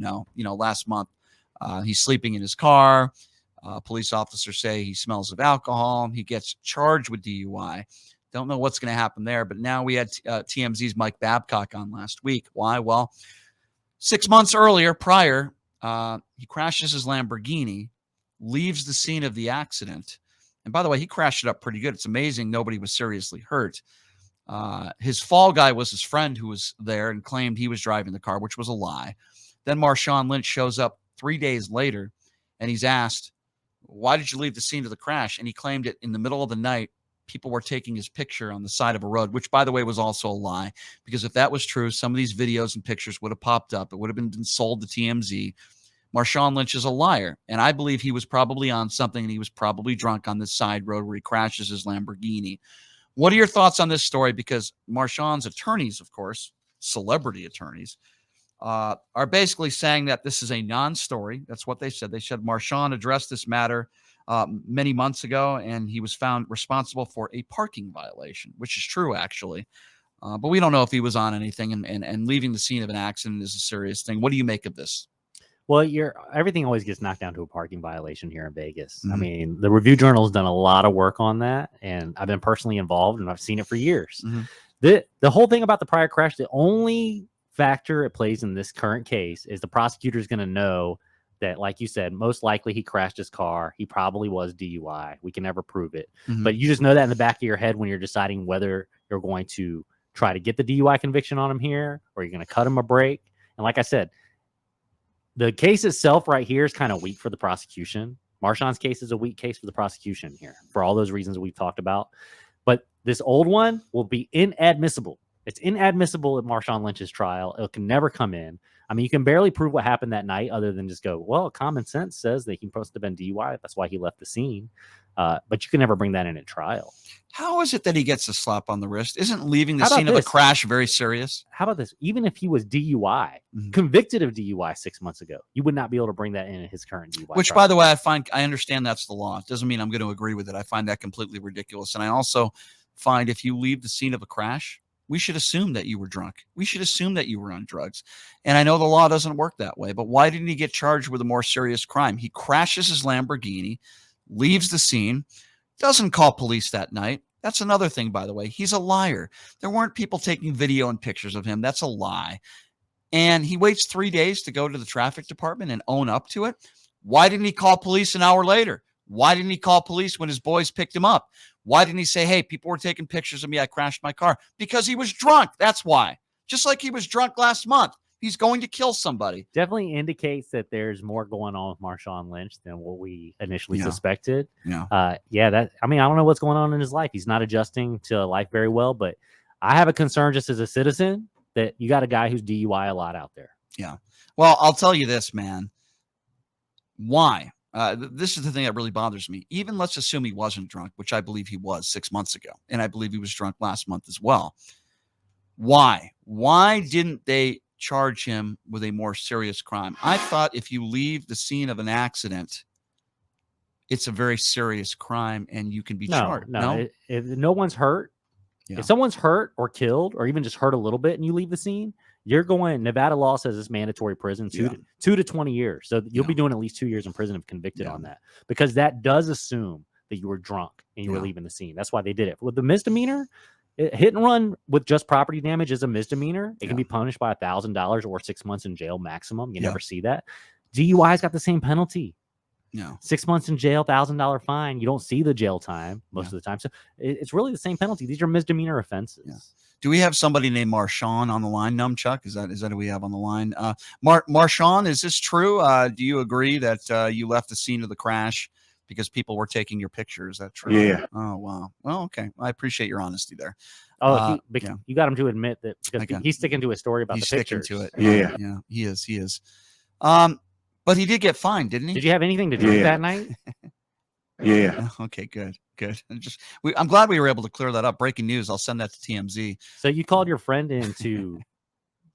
know, last month, he's sleeping in his car. Police officers say he smells of alcohol. He gets charged with DUI. Don't know what's going to happen there. But now we had TMZ's Mike Babcock on last week. Why? Well, 6 months prior, he crashes his Lamborghini, leaves the scene of the accident. And by the way, he crashed it up pretty good. It's amazing nobody was seriously hurt. His fall guy was his friend who was there and claimed he was driving the car, which was a lie. Then Marshawn Lynch shows up 3 days later, and he's asked, why did you leave the scene of the crash? And he claimed it in the middle of the night. People were taking his picture on the side of a road, which, by the way, was also a lie. Because if that was true, some of these videos and pictures would have popped up. It would have been sold to TMZ. Marshawn Lynch is a liar, and I believe he was probably on something, and he was probably drunk on this side road where he crashes his Lamborghini. What are your thoughts on this story? Because Marshawn's attorneys, of course, celebrity attorneys, are basically saying that this is a non-story. That's what they said. They said Marshawn addressed this matter many months ago, and he was found responsible for a parking violation, which is true, actually. But we don't know if he was on anything, and leaving the scene of an accident is a serious thing. What do you make of this? Well, everything always gets knocked down to a parking violation here in Vegas. I mean, the Review Journal has done a lot of work on that, and I've been personally involved, and I've seen it for years. The whole thing about the prior crash, the only factor it plays in this current case is the prosecutor is going to know that, like you said, most likely he crashed his car. He probably was DUI. We can never prove it. But you just know that in the back of your head when you're deciding whether you're going to try to get the DUI conviction on him here or you're going to cut him a break. And like I said, the case itself right here is kind of weak for the prosecution. Marshawn's case is a weak case for the prosecution here for all those reasons we've talked about. But this old one will be inadmissible. It's inadmissible at Marshawn Lynch's trial. It can never come in. I mean, you can barely prove what happened that night other than just go, well, common sense says that he must have been DUI. That's why he left the scene. But you can never bring that in at trial. How is it that he gets a slap on the wrist? Isn't leaving the scene of a crash very serious? How about this? Even if he was DUI, convicted of DUI 6 months ago, you would not be able to bring that in at his current DUI. Which, by the way, I understand that's the law. It doesn't mean I'm going to agree with it. I find that completely ridiculous. And I also find if you leave the scene of a crash, we should assume that you were drunk. We should assume that you were on drugs. And I know the law doesn't work that way, but why didn't he get charged with a more serious crime? He crashes his Lamborghini, leaves the scene, doesn't call police that night. That's another thing, by the way. He's a liar. There weren't people taking video and pictures of him. That's a lie. And he waits 3 days to go to the traffic department and own up to it. Why didn't he call police an hour later? Why didn't he call police when his boys picked him up? Why didn't he say, hey, people were taking pictures of me. I crashed my car. Because he was drunk. That's why. Just like he was drunk last month. He's going to kill somebody. Definitely indicates that there's more going on with Marshawn Lynch than what we initially suspected. I don't know what's going on in his life. He's not adjusting to life very well, but I have a concern just as a citizen that you got a guy who's DUI a lot out there. Yeah. Well, I'll tell you this, man. Why? This is the thing that really bothers me. Even let's assume he wasn't drunk, which I believe he was 6 months ago. And I believe he was drunk last month as well. Why? Why didn't they charge him with a more serious crime? I thought if you leave the scene of an accident, it's a very serious crime and you can be charged. No, if no one's hurt, if someone's hurt or killed or even just hurt a little bit and you leave the scene, you're going, Nevada law says it's mandatory prison, 2 to 20 years. So you'll be doing at least 2 years in prison if convicted on that, because that does assume that you were drunk and you were leaving the scene. That's why they did it. With the misdemeanor, hit and run with just property damage is a misdemeanor. It can be punished by $1,000 or 6 months in jail maximum. You never see that. DUI's got the same penalty. 6 months in jail, $1,000 fine. You don't see the jail time most of the time. So it's really the same penalty. These are misdemeanor offenses. Do we have somebody named Marshawn on the line? Numchuck, is that who we have on the line? Marshawn, is this true? Do you agree that you left the scene of the crash because people were taking your picture? Is that true? Yeah. Oh, wow. Well, okay. I appreciate your honesty there. You got him to admit that because he's sticking to his story about the pictures. Sticking to it. Yeah, he is. But he did get fined, didn't he? Did you have anything to do with that night? Yeah. Okay, good. I'm glad we were able to clear that up. Breaking news. I'll send that to TMZ. So you called your friend in to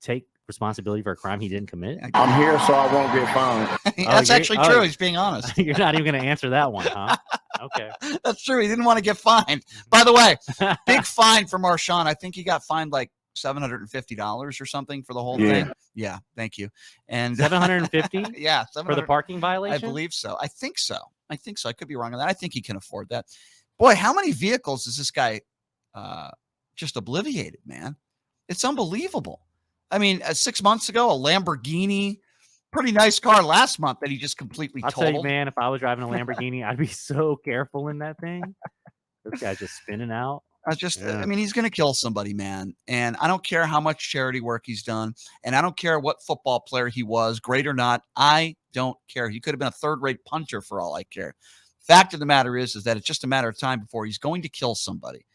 take responsibility for a crime he didn't commit? I'm here so I won't get fined. That's actually true. He's being honest. You're not even going to answer that one, huh? Okay. That's true. He didn't want to get fined. By the way, big fine for Marshawn. I think he got fined like $750 or something for the whole thing. Yeah, thank you. And $750 yeah, for the parking violation? I believe so. I think so. I could be wrong on that. I think he can afford that. Boy, how many vehicles is this guy just obliviated, man? It's unbelievable. I mean, 6 months ago, a Lamborghini, pretty nice car last month that he just completely I'll totaled. tell you, man, if I was driving a Lamborghini, I'd be so careful in that thing. This guy's just spinning out. I mean, he's going to kill somebody, man. And I don't care how much charity work he's done. And I don't care what football player he was, great or not. I don't care. He could have been a third-rate punter for all I care. Fact of the matter is that it's just a matter of time before he's going to kill somebody.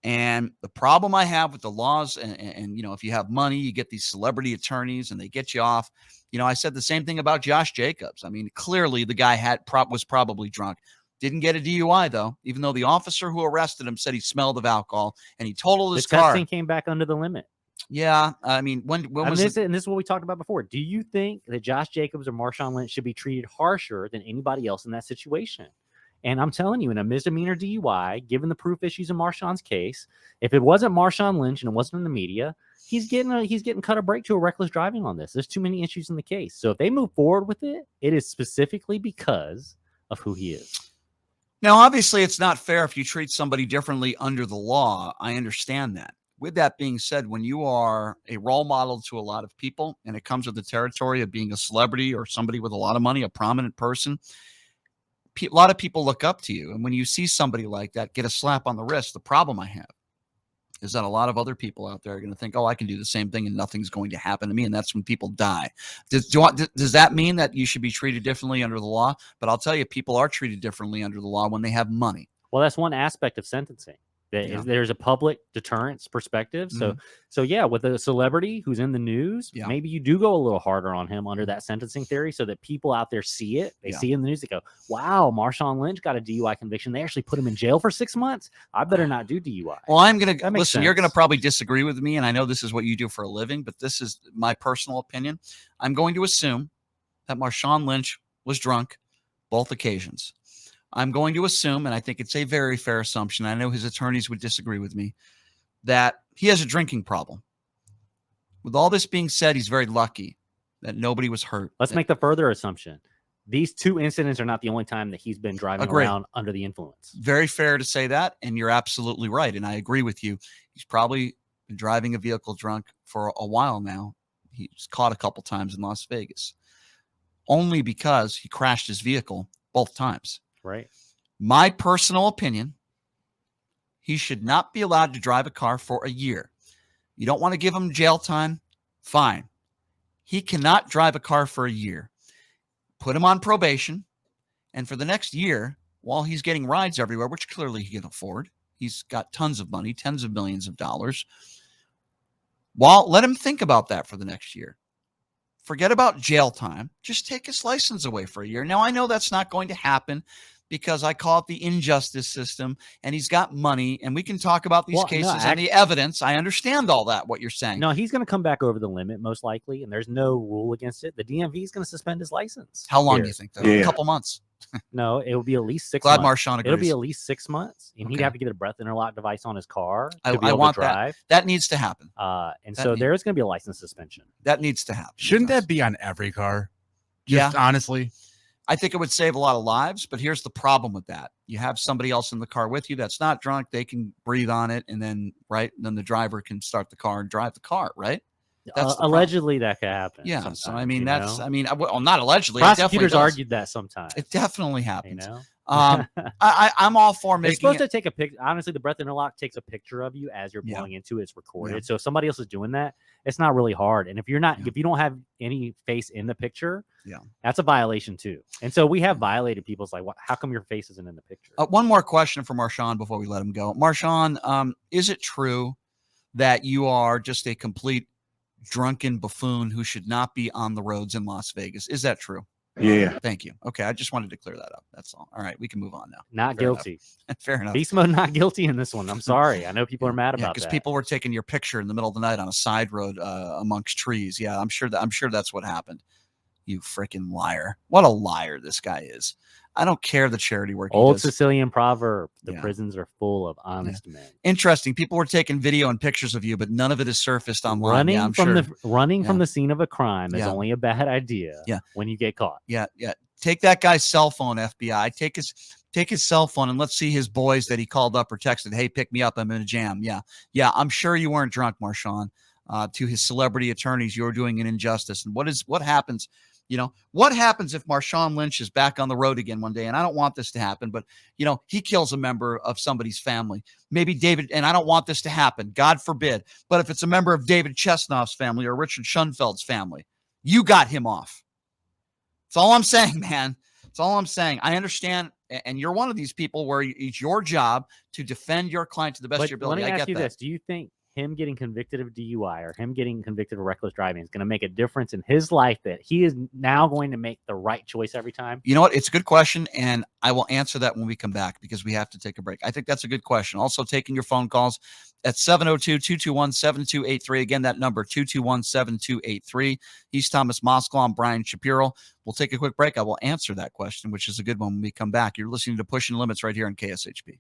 And the problem I have with the laws and if you have money, you get these celebrity attorneys and they get you off. I said the same thing about Josh Jacobs. I mean, clearly the guy was probably drunk. Didn't get a DUI, though, even though the officer who arrested him said he smelled of alcohol and he totaled his car. The testing came back under the limit. Yeah. I mean, when was this? And this is what we talked about before. Do you think that Josh Jacobs or Marshawn Lynch should be treated harsher than anybody else in that situation? And I'm telling you, in a misdemeanor DUI, given the proof issues in Marshawn's case, if it wasn't Marshawn Lynch and it wasn't in the media, he's getting cut a break to a reckless driving on this. There's too many issues in the case. So if they move forward with it, it is specifically because of who he is. Now, obviously, it's not fair if you treat somebody differently under the law. I understand that. With that being said, when you are a role model to a lot of people and it comes with the territory of being a celebrity or somebody with a lot of money, a prominent person, a lot of people look up to you. And when you see somebody like that get a slap on the wrist, the problem I have is that a lot of other people out there are going to think, oh, I can do the same thing and nothing's going to happen to me. And that's when people die. Does that mean that you should be treated differently under the law? But I'll tell you, people are treated differently under the law when they have money. Well, that's one aspect of sentencing. There's a public deterrence perspective. So yeah, with a celebrity who's in the news, maybe you do go a little harder on him under that sentencing theory so that people out there see it. They see in the news, they go, wow, Marshawn Lynch got a DUI conviction. They actually put him in jail for 6 months. I better not do DUI. Well, I'm going to listen, you're going to probably disagree with me. And I know this is what you do for a living, but this is my personal opinion. I'm going to assume that Marshawn Lynch was drunk both occasions. I'm going to assume, and I think it's a very fair assumption, I know his attorneys would disagree with me, that he has a drinking problem. With all this being said, he's very lucky that nobody was hurt. Let's make the further assumption. These two incidents are not the only time that he's been driving around under the influence. Very fair to say that, and you're absolutely right, and I agree with you. He's probably been driving a vehicle drunk for a while now. He was caught a couple times in Las Vegas, only because he crashed his vehicle both times. Right. My personal opinion, he should not be allowed to drive a car for a year. You don't want to give him jail time? Fine. He cannot drive a car for a year. Put him on probation. And for the next year, while he's getting rides everywhere, which clearly he can afford, he's got tons of money, tens of millions of dollars. Let him think about that for the next year. Forget about jail time. Just take his license away for a year. Now, I know that's not going to happen because I call it the injustice system, and he's got money, and we can talk about these cases and the evidence. I understand all that, what you're saying. No, he's going to come back over the limit, most likely, and there's no rule against it. The DMV is going to suspend his license. How long do you think, though? A couple months? No, it will be at least 6 months. Glad Marshawn agrees. It'll be at least 6 months, and he'd have to get a breath interlock device on his car to I be able want to drive. That needs to happen. So there is going to be a license suspension. That needs to happen. Shouldn't that be on every car? Just honestly. I think it would save a lot of lives, but here's the problem with that. You have somebody else in the car with you that's not drunk. They can breathe on it, and then the driver can start the car and drive the car, right? That's allegedly that could happen. Yeah. So, I mean, not allegedly. Prosecutors argued that sometimes. It definitely happens. You know? I'm all for making. It's supposed to take a picture. Honestly, the breath interlock takes a picture of you as you're blowing into it. It's recorded. Yeah. So if somebody else is doing that, it's not really hard. And if you're not, if you don't have any face in the picture, that's a violation too. And so we have violated people's like, how come your face isn't in the picture? One more question for Marshawn before we let him go. Marshawn, is it true that you are just a complete drunken buffoon who should not be on the roads in Las Vegas? Is that true? Yeah. Thank you. Okay. I just wanted to clear that up. That's all. All right. We can move on now. Not guilty. Fair enough. Beast mode not guilty in this one. I'm sorry. I know people are mad about that. Because people were taking your picture in the middle of the night on a side road amongst trees. Yeah, I'm sure that's what happened. You freaking liar. What a liar this guy is. I don't care the charity work he Old does. Sicilian proverb, the Yeah. prisons are full of honest men. Interesting. People were taking video and pictures of you, but none of it is surfaced online. Running from the scene of a crime is Yeah. only a bad idea Yeah. when you get caught. Yeah. Take that guy's cell phone, FBI. Take his cell phone and let's see his boys that he called up or texted. Hey, pick me up. I'm in a jam. Yeah. I'm sure you weren't drunk, Marshawn. To his celebrity attorneys, you're doing an injustice. And what happens? What happens if Marshawn Lynch is back on the road again one day? And I don't want this to happen, but he kills a member of somebody's family. Maybe David, and I don't want this to happen, God forbid. But if it's a member of David Chesnoff's family or Richard Schunfeld's family, you got him off. That's all I'm saying, man. That's all I'm saying. I understand, and you're one of these people where it's your job to defend your client to the best of your ability. Let me ask you that. this. Do you think him getting convicted of DUI or him getting convicted of reckless driving is going to make a difference in his life, that he is now going to make the right choice every time? You know what? It's a good question, and I will answer that when we come back because we have to take a break. I think that's a good question. Also, taking your phone calls at 702-221-7283. Again, that number, 221-7283. He's Thomas Moskal. I'm Brian Shapiro. We'll take a quick break. I will answer that question, which is a good one when we come back. You're listening to Pushing Limits right here on KSHP.